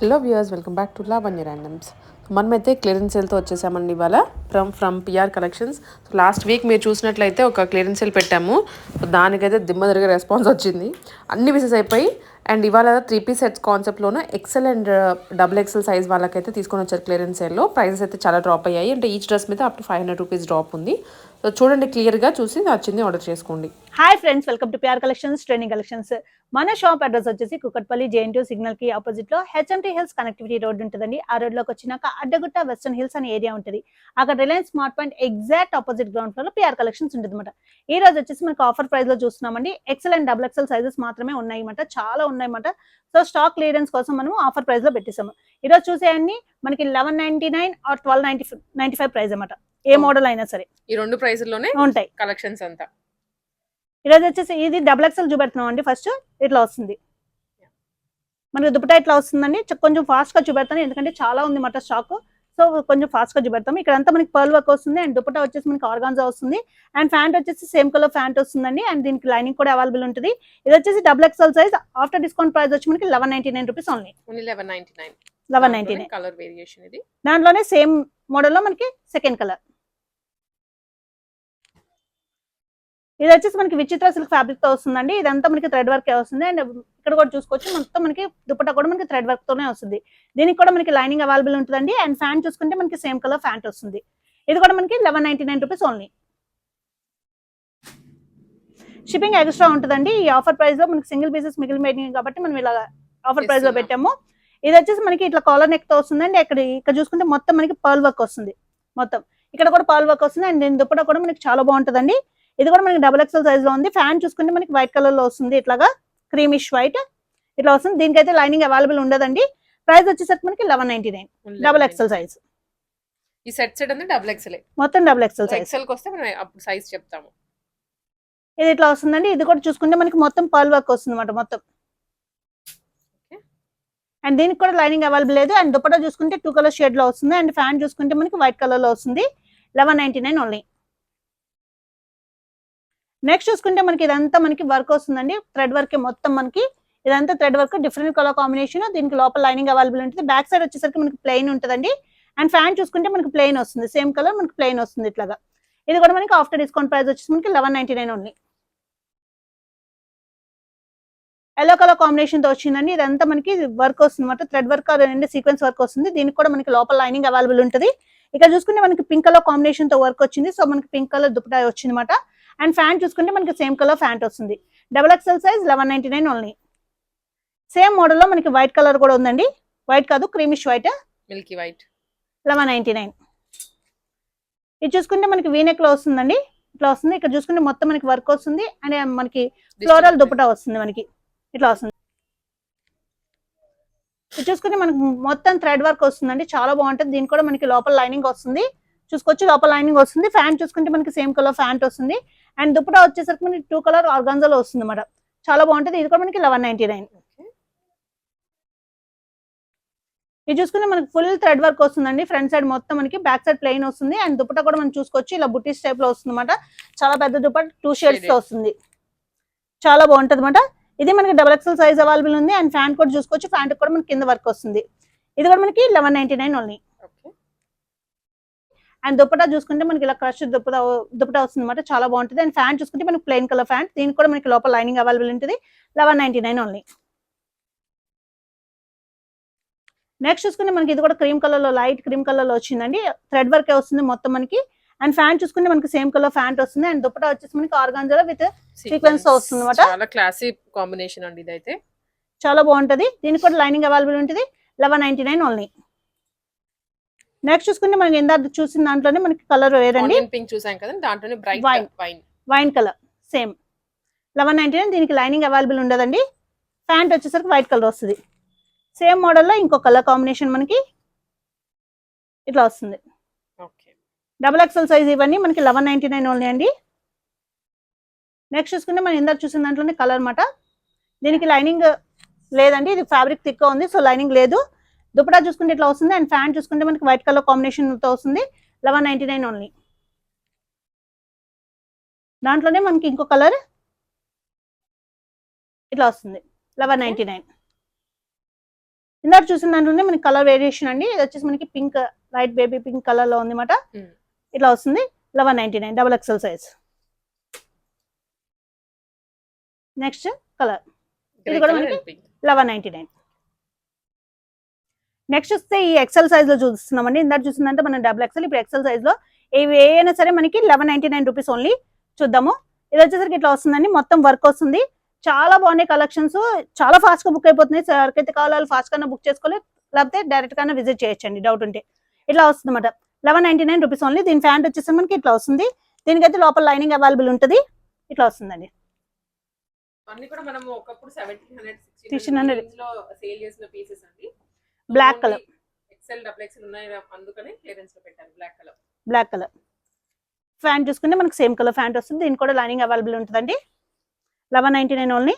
Hello viewers, welcome back to Lavanya randoms. మనమైతే clearance సేల్తో వచ్చేసామండి ఇవాళ from PR collections. Last week మీరు చూసినట్లయితే ఒక క్లియరెన్స్ సేల్ పెట్టాము. దానికైతే దిమ్మ తిరిగే రెస్పాన్స్ వచ్చింది. అన్ని పీసెస్ అయిపోయి అండ్ ఇవాళ 3 పీస్ సెట్స్ కాన్సెప్ట్లోనే XL and double XL size వాళ్ళకైతే తీసుకొని వచ్చారు క్లియరెన్స్ సేల్లో. ప్రైజెస్ అయితే చాలా డ్రాప్ అయ్యాయి. అంటే ఈచ్ డ్రెస్ మీద అప్ టు 500 రూపీస్ డ్రాప్ ఉంది. సో చూడండి, క్లియర్గా చూసి నచ్చింది ఆర్డర్ చేసుకోండి. Hi friends, welcome to PR collections training collections. మన షాప్ అడ్రస్ వచ్చేసి కుకట్పల్లి జేఎన్టీయూ సిగ్నల్ కి ఆపోజిట్ లో హెచ్ఎంటీ హిల్స్ కనెక్టివిటీ రోడ్ ఉంటుందండి. ఆ రోడ్ లోకి వచ్చినాక అడ్డగుట్ట వెస్టర్న్ హిల్స్ అనే ఏరియా ఉంటుంది. అక్కడ Reliance smart point exact opposite ground floor లో పిఆర్ కలెక్షన్స్ ఉంటుంది అనమాట. ఈ రోజు వచ్చేసి మనకి ఆఫర్ ప్రైస్ లో చూస్తున్నామండి. XL and double XL sizes మాత్రమే ఉన్నాయన్నమాట, చాలా ఉన్నాయన్నమాట. సో స్టాక్ క్లియరెన్స్ కోసం మనం ఆఫర్ ప్రైస్ లో పెట్టేసాము. ఈ రోజు చూసేయండి, మనకి 1199 ఆర్ 1295 ప్రైస్ అనమాట. ఏ మోడల్ అయినా సరే ఈ రెండు ప్రైస్లోనే ఉంటాయి కలెక్షన్స్ అంతా. ఈరోజు వచ్చేసి ఇది డబుల్ ఎక్సెల్ చూపెడుతున్నాం అండి. ఫస్ట్ ఇట్లా వస్తుంది మనకి దుపట్టా, ఇట్లా వస్తుందండి. కొంచెం ఫాస్ట్ గా చూపెడతాను ఎందుకంటే చాలా ఉంది మాట స్టాక్. సో కొంచెం ఫాస్ట్ గా చూపెడతాం. ఇక్కడ అంతా మనకి పర్ల్ వర్క్ వస్తుంది అండ్ దుపట్టా వచ్చేసి మనకి ఆర్గాన్జా వస్తుంది అండ్ ప్యాంట్ వచ్చేసి సేమ్ కలర్ ప్యాంట్ వస్తుందండి. అండ్ దీనికి లైనింగ్ కూడా అవైలబుల్ ఉంటుంది. ఇది వచ్చేసి double XL size. After discount price వచ్చి మనకి 1199 రూపీస్ ఓన్లీ. 1199 కలర్ వేరియేషన్ ఇది. దాంట్లోనే సేమ్ మోడల్ లో మనకి సెకండ్ కలర్. ఇది వచ్చేసి మనకి విచిత్ర సిల్క్ ఫ్యాబ్రిక్ తో వస్తుందండి. ఇదంతా మనకి థ్రెడ్ వర్క్ వస్తుంది అండ్ ఇక్కడ కూడా చూసుకోవచ్చు, మొత్తం మనకి దుపట్టా కూడా మనకి థ్రెడ్ వర్క్ తోనే వస్తుంది. దీనికి కూడా మనకి లైనింగ్ అవైలబుల్ ఉంటుందండి అండ్ ఫ్యాంట్ చూసుకుంటే మనకి సేమ్ కలర్ ఫ్యాంట్ వస్తుంది. ఇది కూడా మనకి 1199 రూపీస్ ఓన్లీ. షిప్పింగ్ ఎక్స్ట్రా ఉంటుందండి. ఈ ఆఫర్ ప్రైస్ లో మనకి సింగిల్ పీసెస్ మిగిలిపోయినాయి కాబట్టి మనం ఇలా ఆఫర్ ప్రైస్ లో పెట్టాము. ఇది వచ్చేసి మనకి ఇట్లా కాలర్ నెక్ తో వస్తుందండి. ఇక్కడ చూసుకుంటే మొత్తం మనకి పర్ల్ వర్క్ వస్తుంది. మొత్తం ఇక్కడ కూడా పర్ల్ వర్క్ వస్తుంది అండ్ దీని దుపట్టా కూడా మనకి చాలా బాగుంటుందండి. ఇది కూడా మనకి డబుల్ ఎక్సెల్ సైజ్ లో ఉంది. ఫ్యాన్ చూసుకుంటే మనకి వైట్ కలర్ లో వస్తుంది, ఇట్లాగా క్రీమిష్ వైట్ ఇట్లా వస్తుంది. దీనికైతే లైనింగ్ అవైలబుల్ ఉండదండి. ప్రైస్ వచ్చేసరికి మనకి 1199 డబుల్ ఎక్సెల్ సైజ్. ఈ సెట్ అంటే డబుల్ ఎక్సెల్, మొత్తం డబుల్ ఎక్సెల్ సైజ్. ఎక్సెల్ కి వస్తే మనం అప్పుడు సైజ్ చెప్తాము. ఇది ఇట్లా వస్తుందండి. ఇది కూడా చూసుకుంటే మనకి మొత్తం పర్ల్ వర్క్ వస్తుంది అన్నమాట మొత్తం. అండ్ దీనికి కూడా లైనింగ్ అవైలబుల్ లేదు. అండ్ దుపట్టా చూసుకుంటే 2 కలర్ షేడ్ లో వస్తుంది అండ్ ఫ్యాన్ చూసుకుంటే మనకి వైట్ కలర్ లో వస్తుంది. 1199 ఓన్లీ. నెక్స్ట్ చూసుకుంటే మనకి ఇదంతా మనకి వర్క్ వస్తుందండి, థ్రెడ్ వర్క్ మొత్తం. మనకి ఇదంతా thread work, different colour combination. దీనికి లోపల లైనింగ్ అవైలబుల్ ఉంటుంది. బ్యాక్ సైడ్ వచ్చేసరికి మనకి ప్లెయిన్ ఉంటుందండి అండ్ ఫ్యాన్ చూసుకుంటే మనకి ప్లెయిన్ వస్తుంది, సేమ్ కలర్ మనకి ప్లెయిన్ వస్తుంది ఇట్లాగా. ఇది కూడా మనకి ఆఫ్టర్ డిస్కౌంట్ ప్రైస్ వచ్చేసి మనకి 1199 ఓన్లీ. ఎల్లో కలర్ కాంబినేషన్ తో వచ్చిందండి. ఇదంతా మనకి వర్క్ వస్తుంది అనమాట, thread work and sequence work వస్తుంది. దీనికి కూడా మనకి లోపల లైనింగ్ అవైలబుల్ ఉంటుంది. ఇక్కడ చూసుకుంటే మనకి పింక్ కలర్ కాంబినేషన్ తో వర్క్ వచ్చింది. సో మనకి పింక్ కలర్ దుపట్టా వచ్చింది అనమాట. అండ్ ఫ్యాంట్ చూసుకుంటే మనకి సేమ్ కలర్ ఫ్యాంట్ వస్తుంది. Double XL size 1199 only. Same model లో మనకి వైట్ కలర్ కూడా ఉందండి. వైట్ కాదు, క్రీమిష్ వైట్, మిల్కీ వైట్. 1199. ఇది చూసుకుంటే మనకి వీనెక్ లో వస్తుందండి, ఇట్లా వస్తుంది. ఇక్కడ చూసుకుంటే మొత్తం మనకి వర్క్ వస్తుంది అండ్ మనకి ఫ్లోరల్ దుపట్టా వస్తుంది మనకి ఇట్లా వస్తుంది. ఇది చూసుకుంటే మనకి మొత్తం థ్రెడ్ వర్క్ వస్తుందండి, చాలా బాగుంటుంది. దీనికి కూడా మనకి లోపల లైనింగ్ వస్తుంది, చూసుకోవచ్చు లోపల లైనింగ్ వస్తుంది. ఫ్యాంట్ చూసుకుంటే మనకి సేమ్ కలర్ ఫ్యాంట్ వస్తుంది అండ్ దుపట్టా వచ్చేసరికి మనకి 2 కలర్ ఆర్గాన్జాలో వస్తుంది అన్నమాట, చాలా బాగుంటుంది. ఇది కూడా మనకి 1199. ఇది చూసుకుంటే మనకి ఫుల్ థ్రెడ్ వర్క్ వస్తుందండి. ఫ్రంట్ సైడ్ మొత్తం మనకి, బ్యాక్ సైడ్ ప్లెయిన్ వస్తుంది అండ్ దుపట్టా కూడా మనం చూసుకోవచ్చు ఇలా బుటీస్ టైప్ లో వస్తుంది అన్నమాట. చాలా పెద్ద దుపట్టా, 2 షేడ్స్ తో వస్తుంది, చాలా బాగుంటుంది అన్నమాట. ఇది మనకి డబుల్ ఎక్సెల్ సైజ్ అవైలబుల్ ఉంది అండ్ ఫ్యాంట్ కూడా చూసుకోవచ్చు. ఫ్యాంట్ కూడా మనకి కింద వర్క్ వస్తుంది. ఇది కూడా మనకి 1199 ఓన్లీ. అండ్ దుపట్టా చూసుకుంటే మనకి ఇలా క్రష్ దుపట్టా వస్తుంది అనమాట, చాలా బాగుంటుంది. అండ్ ఫ్యాంట్ చూసుకుంటే మనకి ప్లెయిన్ కలర్ ఫ్యాంట్. దీనికి కూడా మనకి లోపల లైనింగ్ అవైలబుల్ ఉంటుంది. 1199 ఓన్లీ. నెక్స్ట్ చూసుకుంటే మనకి ఇది కూడా క్రీమ్ కలర్ లో, లైట్ క్రీమ్ కలర్ లో వచ్చిందండి. థ్రెడ్ వర్క్ వస్తుంది మొత్తం మనకి. అండ్ ఫ్యాంట్ చూసుకుంటే మనకి సేమ్ కలర్ ఫ్యాంట్ వస్తుంది అండ్ దుపట్టా వచ్చేసి మనకి ఆర్గాన్జా విత్ సీక్వెన్స్ వస్తుంది అనమాట. చాలా క్లాసీ కాంబినేషన్ అండి, ఇదైతే చాలా బాగుంటది. దీనికి కూడా లైనింగ్ అవైలబుల్ ఉంటుంది. 1199 ఓన్లీ. నెక్స్ట్ చూసుకుంటే మనకి ఇందాక చూసిన దాంట్లోనే మనకి కలర్ వేరండి, పింక్ చూసాం కదా, దాంట్లోనే బ్రైట్ వైన్ కలర్ సేమ్ 1199. దీనికి లైనింగ్ అవైలబుల్ ఉండదండి. ప్యాంట్ వచ్చేసరికి వైట్ కలర్ వస్తుంది. సేమ్ మోడల్లో ఇంకో కలర్ కాంబినేషన్ మనకి ఇట్లా వస్తుంది. డబుల్ ఎక్సెల్ సైజ్ ఇవన్నీ మనకి 1199 ఓన్లీ అండి. నెక్స్ట్ చూసుకుంటే మనం ఇందాక చూసిన దాంట్లోనే కలర్ అనమాట. దీనికి లైనింగ్ లేదండి, ఇది ఫ్యాబ్రిక్ థిక్ గా ఉంది, సో లైనింగ్ లేదు. దుపట్టా చూసుకుంటే ఇట్లా వస్తుంది అండ్ ఫ్యాంట్ చూసుకుంటే మనకి వైట్ కలర్ కాంబినేషన్ తో వస్తుంది. 1199 ఓన్లీ. దాంట్లోనే మనకి ఇంకో కలర్ ఇట్లా వస్తుంది, 1199. ఇందాక చూసిన దాంట్లోనే మనకి కలర్ వేరియేషన్ అండి. ఇది వచ్చేసి మనకి pink, light baby pink colour లో ఉంది మాట. ఇట్లా వస్తుంది 1199 double XL size. Next colour ఇది కూడా మనకి 1199. నెక్స్ట్ వస్తే ఈ ఎక్సెల్ సైజ్ లో చూస్తున్నామండి. ఇందాక చూసిందంటే మనం డబుల్ ఎక్సెల్, ఇప్పుడు ఎక్సెల్ సైజ్ లో ఇవి ఏమైనా సరే మనకి 1199 రూపీస్ ఓన్లీ. చూద్దాము. ఇది వచ్చేసరికి ఇట్లా వస్తుందండి, మొత్తం వర్క్ వస్తుంది. చాలా బాగున్నాయి కలెక్షన్స్, చాలా ఫాస్ట్ గా బుక్ అయిపోతున్నాయి. ఎవరికైతే కావాలో ఫాస్ట్ గానే బుక్ చేసుకోవాలి, లేకపోతే డైరెక్ట్ గానే విజిట్ చేయొచ్చండి డౌట్ ఉంటే. ఇట్లా వస్తుంది అన్నమాట 1199 రూపీస్ ఓన్లీ. దీని ప్యాంట్ వచ్చేసి మనకి ఇట్లా వస్తుంది. దీనికైతే లోపల లైనింగ్ అవైలబుల్ ఉంటుంది. ఇట్లా వస్తుందండి. అన్ని కూడా మనం ఒకప్పుడు 1700 1600 1600 లో సేల్ చేసిన పీసెస్ అండి. Black colour XL double XL ఉన్నాయి, అందుకనే క్లియరెన్స్ లో పెట్టాను black colour. Black colour pant చూసుకుంటే మనకి సేమ్ కలర్ ఫ్యాంట్ వస్తుంది. దీనికి కూడా లైనింగ్ అవైలబుల్ ఉంటుందండి. 1199 ఓన్లీ.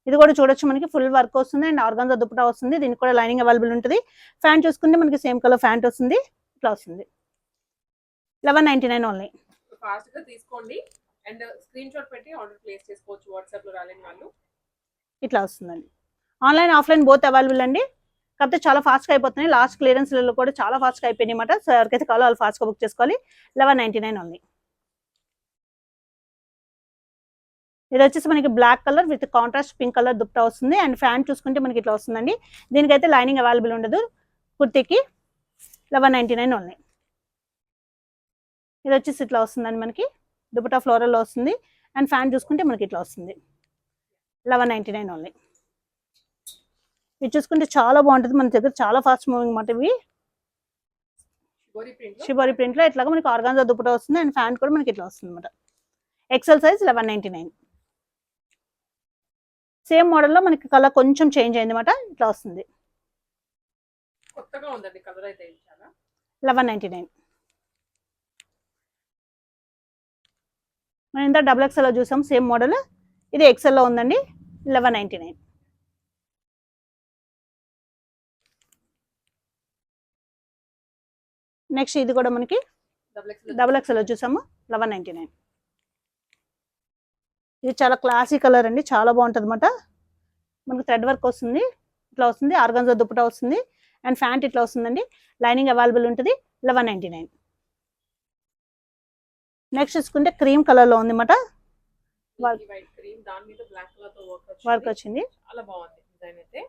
ఇది కూడా చూడొచ్చు, మనకి ఫుల్ వర్క్ వస్తుంది అండ్ ఆర్గాన్జా దుపట్టా వస్తుంది. దీనికి కూడా లైనింగ్ అవైలబుల్ ఉంటుంది. ఫ్యాంట్ చూసుకుంటే మనకి సేమ్ కలర్ ఫ్యాంట్ వస్తుంది. ఇట్లా వస్తుంది 1199 ఓన్లీ. ఫాస్ట్ గా తీసుకోండి అండ్ స్క్రీన్ షాట్ పెట్టి ఆర్డర్ ప్లేస్ చేసుకోవచ్చు వాట్సాప్ లో రాలేని వాళ్ళు. ఇట్లా వస్తుందండి. ఆన్లైన్ ఆఫ్లైన్ బోత్ అవైలబుల్ అండి. కాకపోతే చాలా ఫాస్ట్గా అయిపోతున్నాయి. లాస్ట్ క్లియరెన్స్లలో కూడా చాలా ఫాస్ట్గా అయిపోయినాయి అన్నమాట. సో ఎవరికైతే కావాలో వాళ్ళు ఫాస్ట్గా బుక్ చేసుకోవాలి. 1199 ఓన్లీ. ఇది వచ్చేసి మనకి black colour with contrast pink colour dupatta వస్తుంది అండ్ ఫ్యాంట్ చూసుకుంటే మనకి ఇట్లా వస్తుందండి. దీనికైతే లైనింగ్ అవైలబుల్ ఉండదు. కుర్తీకి 1199 ఓన్లీ. ఇది వచ్చేసి ఇట్లా వస్తుందండి, మనకి దుపట్టా ఫ్లోరల్లో వస్తుంది అండ్ ఫ్యాంట్ చూసుకుంటే మనకి ఇట్లా వస్తుంది 1199 ఓన్లీ. ఇది చూసుకుంటే చాలా బాగుంటుంది. మన దగ్గర చాలా ఫాస్ట్ మూవింగ్ మాట. ఇవి షిబోరి ప్రింట్ లో ఇట్లాగా మనకి ఆర్గాన్జా దుపట్టా వస్తుంది అండ్ ఫ్యాంట్ కూడా మనకి ఇట్లా వస్తుంది అనమాట. XL size 1199. సేమ్ మోడల్లో మనకి కలర్ కొంచెం చేంజ్ అయింది అనమాట. ఇట్లా వస్తుంది. కొత్తగా ఉందండి కలర్ అయితే చాలా. 1199. మనం ఇంత డబుల్ ఎక్స్ఎల్ లో చూసాం సేమ్ మోడల్. ఇది ఎక్స్ఎల్ లో ఉందండి 1199. నెక్స్ట్ ఇది కూడా మనకి డబుల్ ఎక్స్ఎల్ లో చూసాము 1199. ఇది చాలా క్లాసీ కలర్ అండి, చాలా బాగుంటుంది అనమాట. మనకి థ్రెడ్ వర్క్ వస్తుంది. ఇట్లా వస్తుంది. ఆర్గాన్జా దుపట్టా వస్తుంది అండ్ ఫ్యాంట్ ఇట్లా వస్తుందండి. లైనింగ్ అవైలబుల్ ఉంటుంది 1199. నెక్స్ట్ చూసుకుంటే క్రీమ్ కలర్ లో ఉంది అనమాట. వర్క్ వచ్చింది. చాలా బాగుంది డిజైన్ అయితే.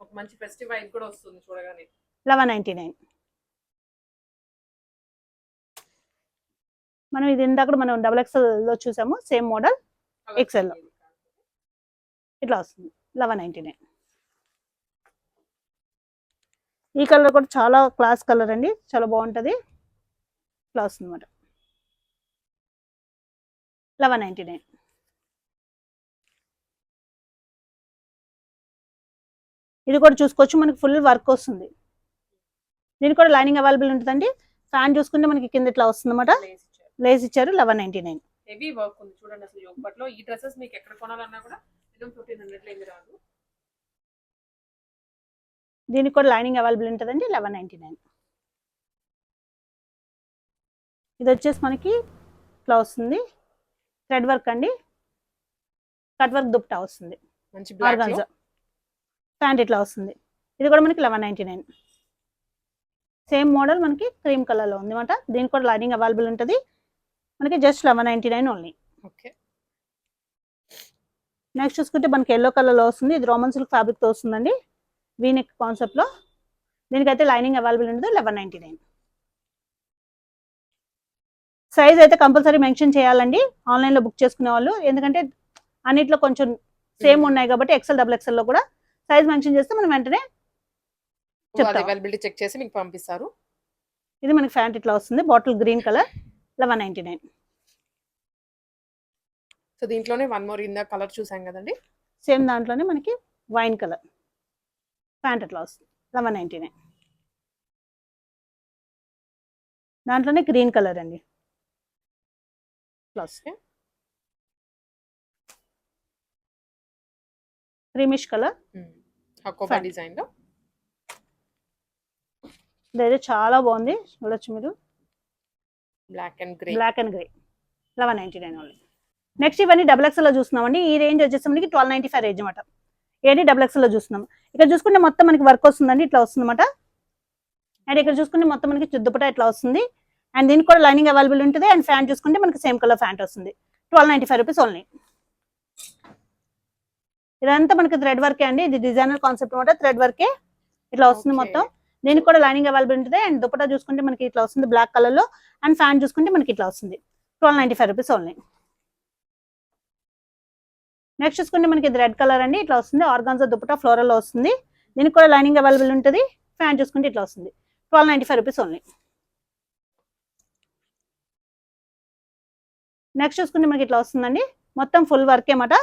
ఒక మంచి ఫెస్టివ్ వైబ్ కూడా వస్తుంది చూడగానే. 1199. మనం ఇది ఇందాక మనం డబుల్ ఎక్స్ఎల్ లో చూసాము సేమ్ మోడల్. ఎక్స్ఎల్ లో ఇట్లా వస్తుంది 1199. ఈ కలర్ కూడా చాలా క్లాస్ కలర్ అండి, చాలా బాగుంటుంది. ఇట్లా వస్తుంది అనమాట 1199. ఇది కూడా చూసుకోవచ్చు, మనకి ఫుల్ వర్క్ వస్తుంది. దీనికి కూడా లైనింగ్ అవైలబుల్ ఉంటుందండి. ఫ్యాన్ చూసుకుంటే మనకి కింద ఇట్లా వస్తుంది అనమాట. లేస్ ఇచ్చారు 1199. హెవీ వర్క్ ఉంది చూడండి. అసలు యోగపట్లో ఈ డ్రెస్సెస్ మీకు ఎక్కడ కొనాలన్నా కూడా 1500 లో ఏమి రాదు. దీనికి కూడా లైనింగ్ అవైలబుల్ ఉంటుందండి 1199. ఇది వచ్చేసి మనకి ఇట్లా వస్తుంది. థ్రెడ్ వర్క్ అండి, కట్ వర్క్ దుపట్టా వస్తుంది. మంచి ఆర్గాన్జా ప్యాంట్ ఇట్లా వస్తుంది. ఇది కూడా మనకి 1199. సేమ్ మోడల్ మనకి క్రీమ్ కలర్ లో ఉంది అనమాట. దీనికి కూడా లైనింగ్ అవైలబుల్ ఉంటుంది. మనకి జస్ట్ 1199 ఓన్లీ. ఓకే. నెక్స్ట్ చూసుకుంటే మనకి ఎల్లో కలర్ లో వస్తుంది. ఇది రోమన్ సిల్క్ ఫ్యాబ్రిక్ తో వస్తుందండి, వీనెక్ కాన్సెప్ట్ లో. దీనికైతే లైనింగ్ అవైలబుల్ ఉంటుంది 1199. సైజ్ అయితే కంపల్సరీ మెన్షన్ చేయాలండి ఆన్లైన్ లో బుక్ చేసుకునే వాళ్ళు, ఎందుకంటే అన్నిట్లో కొంచెం సేమ్ ఉన్నాయి కాబట్టి. ఎక్సెల్ డబుల్ ఎక్సెల్ లో కూడా సైజ్ మెన్షన్ చేస్తే మనం వెంటనే అవైలబిలిటీ చెక్ చేసి మీకు పంపిస్తారు. ఇది మనకి ప్యాంట్ ఇట్లా వస్తుంది, బాటిల్ గ్రీన్ కలర్ 1199. సో దీంట్లోనే వన్ మోర్ ఇందా కలర్ చూసాం కదండి, సేమ్ దాంట్లోనే మనకి వైన్ కలర్ ప్యాంట్ ఇట్లా వస్తుంది 1199. దాంట్లోనే గ్రీన్ కలర్ అండి plus creamish colour Hakoba design లో. ఇదైతే చాలా బాగుంది, చూడొచ్చు మీరు. Black and grey 1199 only. Next ఇవన్నీ డబుల్ ఎక్స్ఎల్ లో చూస్తున్నామండి. ఈ రేంజ్ వచ్చేసి మనకి 1295 రేంజ్ అనమాట. ఏది డబుల్ ఎక్స్ఎల్ లో చూస్తున్నాం. ఇక్కడ చూసుకుంటే మొత్తం మనకి వర్క్ వస్తుందండి, ఇట్లా వస్తుంది అనమాట. అండ్ ఇక్కడ చూసుకుంటే మొత్తం మనకి దుప్పటా ఇట్లా వస్తుంది. అండ్ దీనికి కూడా లైనింగ్ అవైలబుల్ ఉంటుంది. అండ్ ఫ్యాంట్ చూసుకుంటే మనకి సేమ్ కలర్ ఫ్యాంట్ వస్తుంది. 1295 రూపీస్ ఓన్లీ. ఇదంతా మనకి థ్రెడ్ వర్కే అండి, ఇది డిజైనర్ కాన్సెప్ట్ అనమాట. థ్రెడ్ వర్కే ఇట్లా వస్తుంది మొత్తం. దీనికి కూడా లైనింగ్ అవైలబుల్ ఉంటుంది. అండ్ దుపట్టా చూసుకుంటే మనకి ఇట్లా వస్తుంది బ్లాక్ కలర్ లో. అండ్ ఫ్యాంట్ చూసుకుంటే మనకి ఇట్లా వస్తుంది. 1295 రూపీస్ ఓన్లీ. నెక్స్ట్ చూసుకుంటే మనకి ఇది రెడ్ కలర్ అండి, ఇట్లా వస్తుంది. ఆర్గాన్జా దుపట్టా ఫ్లోరల్ లో వస్తుంది. దీనికి కూడా లైనింగ్ అవైలబుల్ ఉంటుంది. ఫ్యాంట్ చూసుకుంటే ఇట్లా వస్తుంది. 1295 రూపీస్ ఓన్లీ. నెక్స్ట్ చూసుకుంటే మనకి ఇట్లా వస్తుందండి, మొత్తం ఫుల్ వర్క్ అన్నమాట.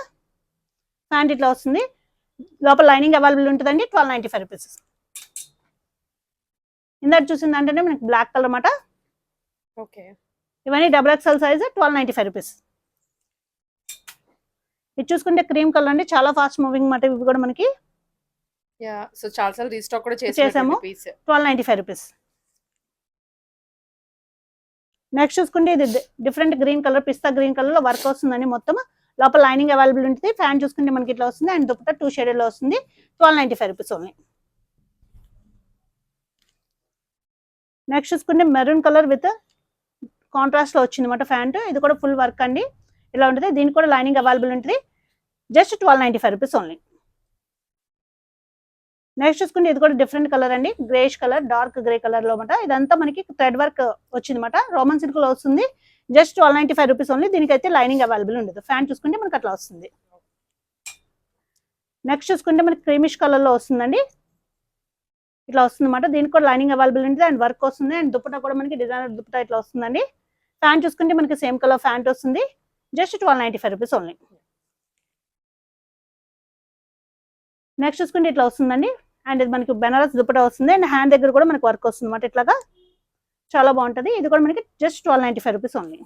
ప్యాంట్ ఇట్లా వస్తుంది, లోపల లైనింగ్ అవైలబుల్ ఉంటుందండి. 1295 రూపీస్. ఇందాక చూసిందంటేనే మనకి బ్లాక్ కలర్ అన్నమాట. ఓకే, ఇవన్నీ డబుల్ ఎక్స్ఎల్ సైజ్ 1295 రూపీస్. ఇది చూసుకుంటే క్రీమ్ కలర్ అండి, చాలా ఫాస్ట్ మూవింగ్ మాట. ఇవి కూడా మనకి సో చాలా సార్లు రీస్టాక్ కూడా చేసాము. 1295 రూపీస్. నెక్స్ట్ చూసుకుంటే ఇది డిఫరెంట్ గ్రీన్ కలర్, పిస్తా గ్రీన్ కలర్ లో వర్క్ వస్తుందండి మొత్తం. లోపల లైనింగ్ అవైలబుల్ ఉంటుంది. ఫ్యాంట్ చూసుకుంటే మనకి ఇట్లా వస్తుంది. అండ్ దుపట్టా 2 షేడెడ్ లో వస్తుంది. 1295 రూపీస్ ఓన్లీ. నెక్స్ట్ చూసుకుంటే మెరూన్ కలర్ విత్ కాంట్రాస్ట్ లో వచ్చింది అనమాట ఫ్యాంట్. ఇది కూడా ఫుల్ వర్క్ అండి, ఇలా ఉంటుంది. దీనికి కూడా లైనింగ్ అవైలబుల్ ఉంటుంది. Just 1295 rupees only. నెక్స్ట్ చూసుకుంటే ఇది కూడా డిఫరెంట్ కలర్ అండి, greyish colour, dark grey colour లో అనమాట. ఇదంతా మనకి థ్రెడ్ వర్క్ వచ్చింది అనమాట. రోమన్ సిల్క్ లో వస్తుంది. Just 1295 rupees only. దీనికైతే లైనింగ్ అవైలబుల్ ఉండదు. ఫ్యాంట్ చూసుకుంటే మనకి అట్లా వస్తుంది. నెక్స్ట్ చూసుకుంటే మనకి క్రీమిష్ కలర్ లో వస్తుందండి, ఇట్లా వస్తుంది అనమాట. దీనికి కూడా లైనింగ్ అవైలబుల్ ఉంటుంది. అండ్ వర్క్ వస్తుంది. అండ్ దుపట్టా కూడా మనకి డిజైనర్ దుపట్టా ఇట్లా వస్తుందండి. ఫ్యాంట్ చూసుకుంటే మనకి సేమ్ కలర్ ఫ్యాంట్ వస్తుంది. Just 1295 rupees only. నెక్స్ట్ చూసుకుంటే ఇట్లా వస్తుందండి. అండ్ ఇది మనకి బెనారస్ దుపట్టా వస్తుంది. అండ్ హ్యాండ్ దగ్గర కూడా మనకి వర్క్ వస్తుంది అనమాట. ఇట్లాగా చాలా బాగుంటుంది. ఇది కూడా మనకి just 1295 rupees only.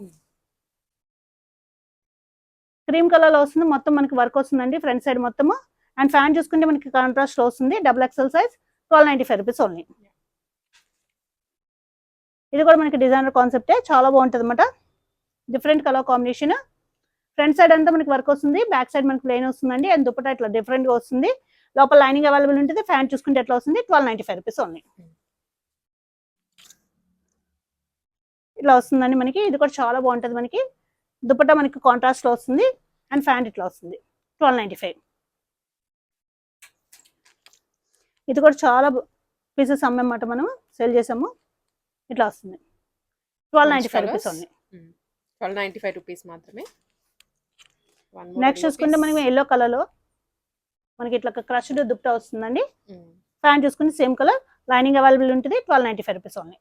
Cream colour లో వస్తుంది, మొత్తం మనకి వర్క్ వస్తుందండి ఫ్రంట్ సైడ్ మొత్తము. అండ్ ఫ్యాంట్ చూసుకుంటే మనకి కాంట్రాస్ట్ లో వస్తుంది, double XL size. 1295 rupees only. ఇది కూడా మనకి డిజైనర్ కాన్సెప్టే, చాలా బాగుంటుంది అనమాట. Different colour combination. Front side అంతా మనకి వర్క్ వస్తుంది, బ్యాక్ సైడ్ మనకి ప్లెయిన్ వస్తుందండి. అండ్ దుపట్టా ఇట్లా డిఫరెంట్ గా వస్తుంది. లోపల లైనింగ్ అవైలబుల్ ఉంటుంది. ఫ్యాంట్ చూసుకుంటే ఎట్లా వస్తుంది. 1295 రూపీస్ ఓన్లీ. ఇట్లా వస్తుందండి మనకి. ఇది కూడా చాలా బాగుంటుంది మనకి. దుపట్టా మనకి కాంట్రాస్ట్ లో వస్తుంది. అండ్ ఫ్యాంట్ ఇట్లా వస్తుంది. 1295. ఇది కూడా చాలా పీసెస్ అమ్మమాట, మనం సేల్ చేసాము. ఇట్లా వస్తుంది. 1295 రూపీస్ ఓన్లీ. 1295 రూపీస్ మాత్రమే. నెక్స్ట్ చూసుకుంటే మనకి ఎల్లో కలర్ లో మనకి ఇట్లా క్రష్డ్ దుపట్టా వస్తుందండి. ఫ్యాంట్ చూసుకుంటే సేమ్ కలర్, లైనింగ్ అవైలబుల్ ఉంటుంది. 1295 రూపీస్ ఓన్లీ.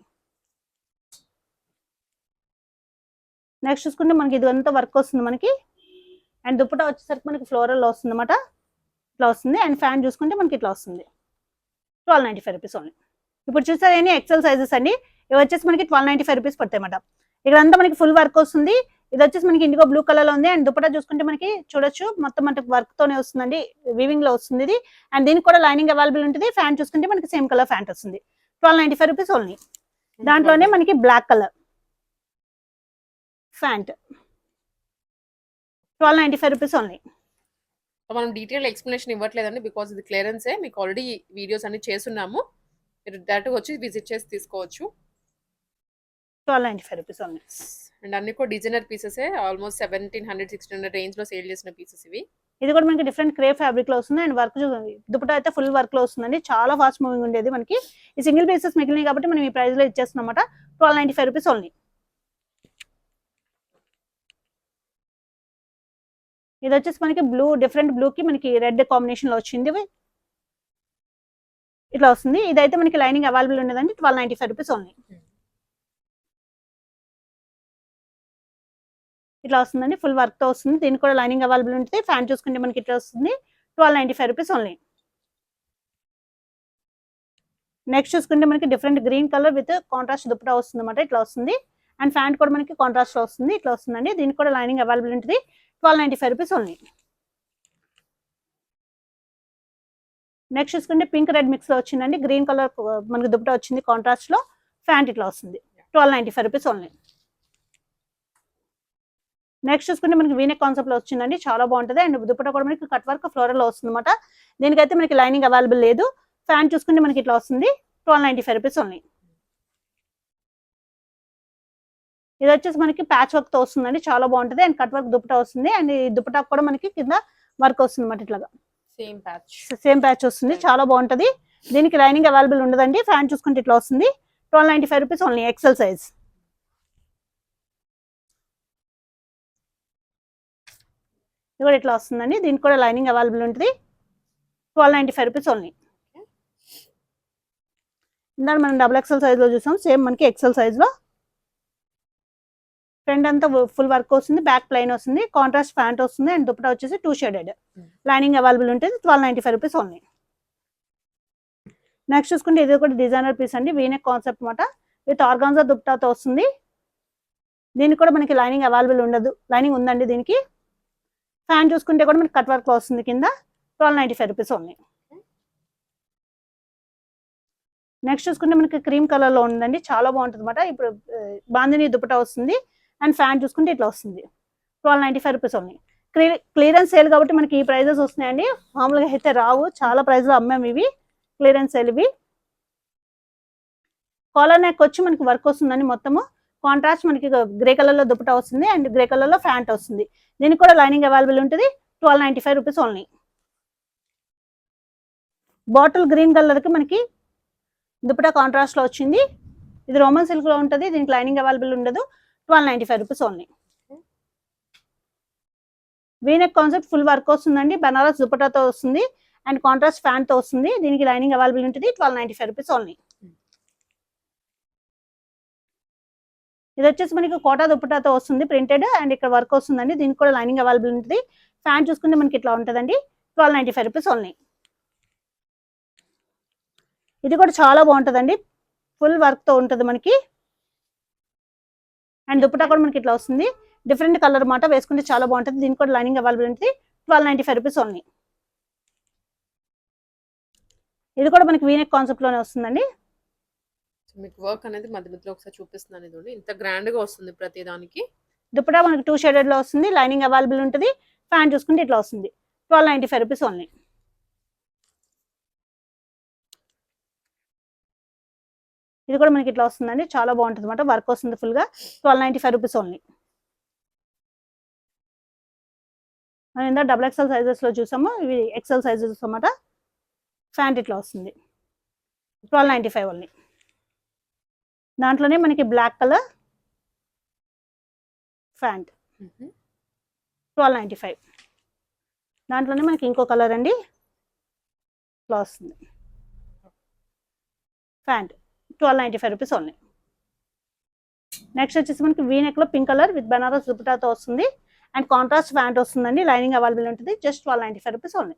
నెక్స్ట్ చూసుకుంటే మనకి ఇది అంతా వర్క్ వస్తుంది మనకి. అండ్ దుపట్టా వచ్చేసరికి మనకి ఫ్లోరల్ లో వస్తుంది అనమాట. ఇట్లా వస్తుంది. అండ్ ఫ్యాంట్ చూసుకుంటే మనకి ఇట్లా వస్తుంది. 1295 రూపీస్ ఓన్లీ. ఇప్పుడు చూసారు ఎక్సెల్ సైజెస్ అండి. ఇవి వచ్చేసి మనకి 1295 రూపీస్ పడతాయి అన్నమాట. ఇక్కడ అంతా మనకి ఫుల్ వర్క్ వస్తుంది. ఇది వచ్చేసి మనకి ఇండిగో బ్లూ కలర్ లో ఉంది. అండ్ దుపట్టా చూసుకుంటే మనకి చూడొచ్చు మొత్తం మనకి వర్క్ తోనే వస్తుందండి, వీవింగ్ లో వస్తుంది ఇది. అండ్ దీనికి కూడా లైనింగ్ అవైలబుల్ ఉంటుంది. ఫ్యాంట్ చూసుకుంటే మనకి సేమ్ కలర్ ఫ్యాంట్ వస్తుంది. 1295 రూపీస్ ఓన్లీ. దాంట్లోనే మనకి black colour pant. 1295 rupees only. మనం డీటెయిల్ ఎక్స్ప్లెనేషన్ ఇవ్వట్లేదండి, బికాస్ ఇది క్లియరెన్సే. మీకు ఆల్రెడీ వీడియోస్ అన్ని చేస్తున్నాము, మీరు డైరెక్ట్గా వచ్చి విజిట్ చేసి తీసుకోవచ్చు. 1295 రూపీస్ ఓన్లీ. అండ్ అన్ని కూడా డిజైనర్ పీసెస్, ఆల్మోస్ట్ 1700-1600 రేంజ్ లో సేల్ చేసిన పీసెస్ ఇవి. ఇది కూడా మనకి డిఫరెంట్ క్రేప్ ఫ్యాబ్రిక్ లో వస్తుంది. అండ్ వర్క్ దుపట్టా అయితే ఫుల్ వర్క్ లో వస్తుందండి. చాలా ఫాస్ట్ మూవింగ్ ఉండేది మనకి. ఈ సింగిల్ పీసెస్ మిగిలినాయి కాబట్టి మనం ఈ ప్రైస్ లో ఇచ్చేస్తున్నాం అన్నమాట. 1295 రూపీస్ ఓన్లీ. ఇది వచ్చేసి మనకి బ్లూ, డిఫరెంట్ బ్లూ కి మనకి రెడ్ కాంబినేషన్ లో వచ్చింది. ఇట్లా వస్తుంది. ఇదైతే మనకి లైనింగ్ అవైలబుల్ ఉండదండి. 1295 రూపీస్ ఓన్లీ. ఇట్లా వస్తుందండి, ఫుల్ వర్క్ తో వస్తుంది. దీనికి కూడా లైనింగ్ అవైలబుల్ ఉంటుంది. ఫ్యాంట్ చూసుకుంటే మనకి ఇట్లా వస్తుంది. 1295 రూపీస్ ఓన్లీ. నెక్స్ట్ చూసుకుంటే మనకి different green colour with contrast dupatta వస్తుంది అనమాట. ఇట్లా వస్తుంది. అండ్ ఫ్యాంట్ కూడా మనకి కాంట్రాస్ట్ లో వస్తుంది. ఇట్లా వస్తుందండి. దీనికి కూడా లైనింగ్ అవైలబుల్ ఉంటుంది. 1295 రూపీస్ ఓన్లీ. నెక్స్ట్ చూసుకుంటే పింక్ రెడ్ మిక్స్ లో వచ్చిందండి. గ్రీన్ కలర్ మనకి దుపట్టా వచ్చింది కాంట్రాస్ట్ లో. ఫ్యాంట్ ఇట్లా వస్తుంది. 1295 రూపీస్ ఓన్లీ. నెక్స్ట్ చూసుకుంటే మనకి వీనెక్ కాన్సెప్ట్ లో వచ్చిందండి, చాలా బాగుంటుంది. అండ్ దుపట్టా కూడా మనకి కట్ వర్క్ ఫ్లోరల్ లో వస్తుంది అనమాట. దీనికైతే మనకి లైనింగ్ అవైలబుల్ లేదు. ఫ్యాంట్ చూసుకుంటే మనకి ఇట్లా వస్తుంది 1295 రూపీస్ ఓన్లీ. ఇది వచ్చేసి మనకి ప్యాచ్ వర్క్ తో వస్తుందండి, చాలా బాగుంటది. అండ్ కట్ వర్క్ దుపట్టా వస్తుంది. అండ్ ఈ దుపట్టా కూడా మనకి కింద వర్క్ వస్తుంది అన్నమాట, ఇట్లాగా సేమ్ ప్యాచ్ వస్తుంది, చాలా బాగుంటది. దీనికి లైనింగ్ అవైలబుల్ ఉండదండి. ఫ్యాంట్ చూసుకుంటే ఇట్లా వస్తుంది 1295 రూపీస్ ఓన్లీ, ఎక్సెల్ సైజ్. ఇది కూడా ఇట్లా వస్తుందండి, దీనికి కూడా లైనింగ్ అవైలబుల్ ఉంటుంది 1295 రూపీస్ ఓన్లీ. ఇందాక మనం డబుల్ ఎక్సెల్ సైజ్ లో చూసాం, సేమ్ మనకి ఎక్సెల్ సైజ్ లో ఫ్రంట్ అంతా ఫుల్ వర్క్ వస్తుంది, బ్యాక్ ప్లెయిన్ వస్తుంది, కాంట్రాస్ట్ ప్యాంట్ వస్తుంది. అండ్ దుపట్టా వచ్చేసి 2 షేడెడ్, లైనింగ్ అవైలబుల్ ఉంటుంది 1295 రూపీస్ ఓన్లీ. నెక్స్ట్ చూసుకుంటే ఇది కూడా డిజైనర్ పీస్ అండి, వీనెక్ కాన్సెప్ట్ అనమాట, విత్ ఆర్గాన్జా దుపట్టాతో వస్తుంది. దీనికి కూడా మనకి లైనింగ్ అవైలబుల్ ఉండదు, లైనింగ్ ఉందండి దీనికి. ఫ్యాన్ చూసుకుంటే కూడా మనకి కట్ వర్క్ వస్తుంది కింద 1295 రూపీస్ ఓన్లీ. నెక్స్ట్ చూసుకుంటే మనకి క్రీమ్ కలర్ లో ఉందండి, చాలా బాగుంటుంది అనమాట. ఇప్పుడు బాందిని దుపట్టా వస్తుంది. అండ్ ఫ్యాన్ చూసుకుంటే ఇట్లా వస్తుంది 1295 రూపీస్ ఓన్లీ. క్లియరెన్స్ సేల్ కాబట్టి మనకి ఈ ప్రైజెస్ వస్తున్నాయండి, మామూలుగా అయితే రావు. చాలా ప్రైస్ లో అమ్మాము ఇవి, క్లియరెన్స్ సేల్ ఇవి. కాలర్ నెక్ వచ్చి మనకి వర్క్ వస్తుందండి మొత్తము. కాంట్రాస్ట్ మనకి గ్రే కలర్ లో దుపట్టా వస్తుంది. అండ్ గ్రే కలర్ లో ఫ్యాంట్ వస్తుంది. దీనికి కూడా లైనింగ్ అవైలబుల్ ఉంటుంది 1295 rupees only. Bottle green colour కి మనకి దుపట్టా కాంట్రాస్ట్ లో వచ్చింది. ఇది రోమన్ సిల్క్ లో ఉంటుంది, దీనికి లైనింగ్ అవైలబుల్ ఉండదు 1295 rupees only. V neck concept full work వస్తుందండి, బనారస్ దుపట్టాతో వస్తుంది. అండ్ కాంట్రాస్ట్ ఫ్యాంట్ తో వస్తుంది. దీనికి లైనింగ్ అవైలబుల్ ఉంటుంది 1295 రూపీస్ ఓన్లీ. ఇది వచ్చేసి మనకి కోటా దుపట్టాతో వస్తుంది ప్రింటెడ్. అండ్ ఇక్కడ వర్క్ వస్తుందండి, దీనికి కూడా లైనింగ్ అవైలబుల్ ఉంటుంది. ఫ్యాంట్ చూసుకుంటే మనకి ఇట్లా ఉంటుందండి 1295 రూపీస్ ఓన్లీ. ఇది కూడా చాలా బాగుంటుందండి, ఫుల్ వర్క్ తో ఉంటుంది మనకి. అండ్ దుపట్టా కూడా మనకి ఇట్లా వస్తుంది, డిఫరెంట్ కలర్ మాట, వేసుకుంటే చాలా బాగుంటుంది. దీనికి కూడా లైనింగ్ అవైలబుల్ ఉంటుంది 1295 రూపీస్ ఓన్లీ. ఇది కూడా మనకి వీనెక్ కాన్సెప్ట్ లోనే వస్తుందండి. మీకు వర్క్ అనేది మధ్య మధ్యలో ఒకసారి చూపిస్తున్నాను, ఇది ఇంత గ్రాండ్ గా వస్తుంది ప్రతి దానికి. దుపట్టా మనకి 2 షేడెడ్ లో వస్తుంది, లైనింగ్ అవైలబుల్ ఉంటుంది. ఫ్యాన్ చూసుకుంటే ఇట్లా వస్తుంది 1295 రూపీస్ ఓన్లీ. ఇది కూడా మనకి ఇట్లా వస్తుందండి, చాలా బాగుంటుంది అనమాట, వర్క్ వస్తుంది ఫుల్ గా 1295 రూపీస్ ఓన్లీ. మనం ఇందా డబుల్ ఎక్సెల్ సైజెస్ లో చూసాము, ఇవి ఎక్సెల్ సైజెస్ అన్నమాట. ఫ్యాంట్ ఇట్లా వస్తుంది 1295 ఓన్లీ. దాంట్లోనే మనకి బ్లాక్ కలర్ ఫ్యాంట్ 1295. దాంట్లోనే మనకి ఇంకో కలర్ అండి, ఇట్లా వస్తుంది ఫ్యాంట్ 1295 రూపీస్ ఓన్లీ. నెక్స్ట్ వచ్చేసి మనకి వీనెక్ లో పింక్ కలర్ విత్ బనారస్ దుపట్టాతో వస్తుంది. అండ్ కాంట్రాస్ట్ ఫ్యాంట్ వస్తుందండి, లైనింగ్ అవైలబుల్ ఉంటుంది, జస్ట్ 1295 రూపీస్ ఓన్లీ.